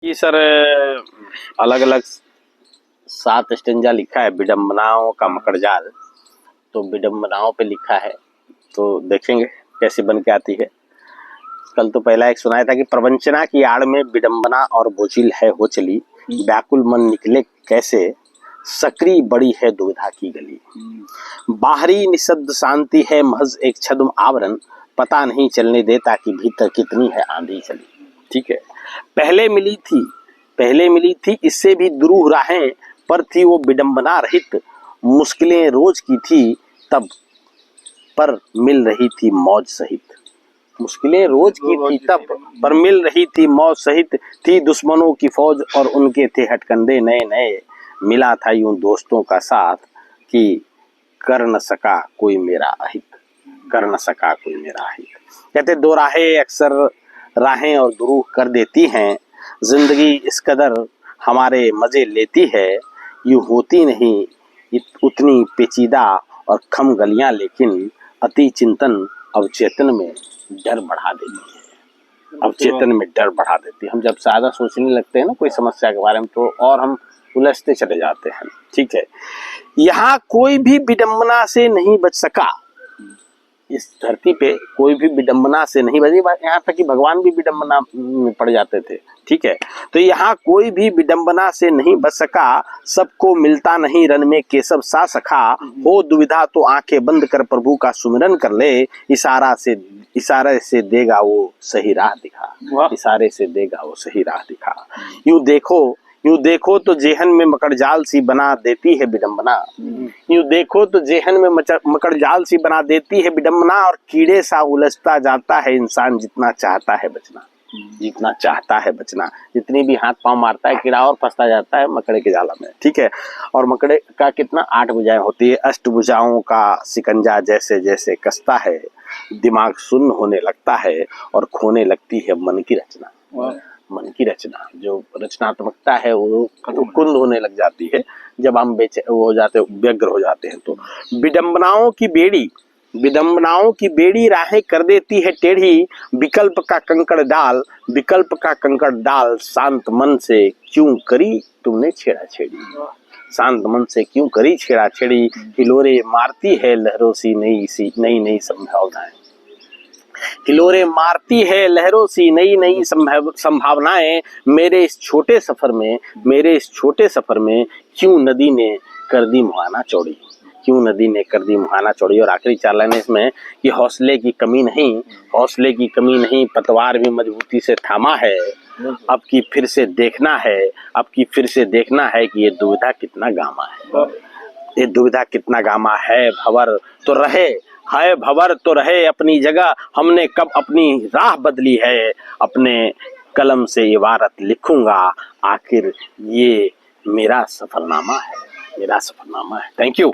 जी sir, अलग अलग 7 stanza लिखा है विडंबनाओं का मकड़जाल। तो विडंबनाओं पे लिखा है तो देखेंगे कैसे बन के आती है। कल तो पहला एक सुनाया था कि प्रवंचना की आड़ में विडंबना और बोझिल है हो चली, व्याकुल मन निकले कैसे, सकरी बड़ी है दुविधा की गली। बाहरी निशब्द शांति है महज एक छद्म आवरण, पता नहीं चलने देता कि भीतर कितनी है आंधी चली। ठीक है, पहले मिली थी इससे भी दुरूह राहें, पर थी वो विडंबना रहित, मुश्किलें रोज की थी तब, पर मिल रही थी मौज सहित। मुश्किलें रोज की थी तब, पर मिल रही थी मौज सहित। थी दुश्मनों की फौज और उनके थे हटकंडे नए नए, मिला था यूं दोस्तों का साथ कि कर न सका कोई मेरा अहित, कर न सका कोई मेरा अहित। कहते दो राहें अक्सर राहें और दुरूह कर देती हैं, जिंदगी इस कदर हमारे मजे लेती है, यूं होती नहीं उतनी पेचीदा और खम गलियां, लेकिन अति चिंतन अवचेतन में डर बढ़ा देती है। अवचेतन में डर बढ़ा देती है। हम जब ज्यादा सोचने लगते हैं ना कोई समस्या के बारे में, तो और हम उलझते चले जाते हैं। ठीक है, यहाँ कोई भी विडंबना से नहीं बच सका। इस धरती पे कोई भी विडंबना से नहीं बची, यहाँ तक कि भगवान भी विडंबना में पड़ जाते थे। ठीक है, तो यहाँ कोई भी विडंबना से नहीं बच सका, सबको मिलता नहीं रन में केशव सा सखा। हो दुविधा तो आंखें बंद कर प्रभु का सुमिरन कर ले, इशारे से देगा वो सही राह दिखा, इशारे से देगा वो सही राह दिखा। यूं देखो तो जेहन में मकड़जाल सी बना देती है विडंबना। यूं देखो तो जेहन में मकड़जाल सी बना देती है विडंबना, और कीड़े सा उलझता जाता है इंसान जितना चाहता है बचना, जितना चाहता है बचना। जितनी भी हाथ पांव मारता है कीड़ा और फंसता जाता है मकड़े के जाला में। ठीक है, और मकड़े का कितना 8 भुजाएं होती है। अष्टभुजाओं का सिकंजा जैसे जैसे कसता है, दिमाग सुन्न होने लगता है और खोने लगती है मन की रचना। मन की रचना, जो रचनात्मकता है वो कुंद होने लग जाती है जब हम हो जाते व्यग्र हो जाते हैं। तो विडंबनाओं की बेड़ी राहें कर देती है टेढ़ी, विकल्प का कंकड़ डाल शांत मन से क्यों करी तुमने छेड़ा छेड़ी। शांत मन से क्यों करी छेड़ा छेड़ी, हिलोरे मारती है लहरों सी नई संभावनाएं। हिलोरे मारती है लहरों सी नई संभावनाएं, मेरे इस छोटे सफर में क्यों नदी ने कर दी मुहाना चौड़ी, क्यों नदी ने कर दी मुहाना चौड़ी। और आखिरी 4 लाइन इसमें कि हौसले की कमी नहीं, पतवार भी मजबूती से थामा है, अब की फिर से देखना है कि ये दुविधा कितना गामा है। ये दुविधा कितना गामा है, भंवर तो रहे अपनी जगह, हमने कब अपनी राह बदली है, अपने कलम से इबारत लिखूंगा, आखिर ये मेरा सफरनामा है। Thank you.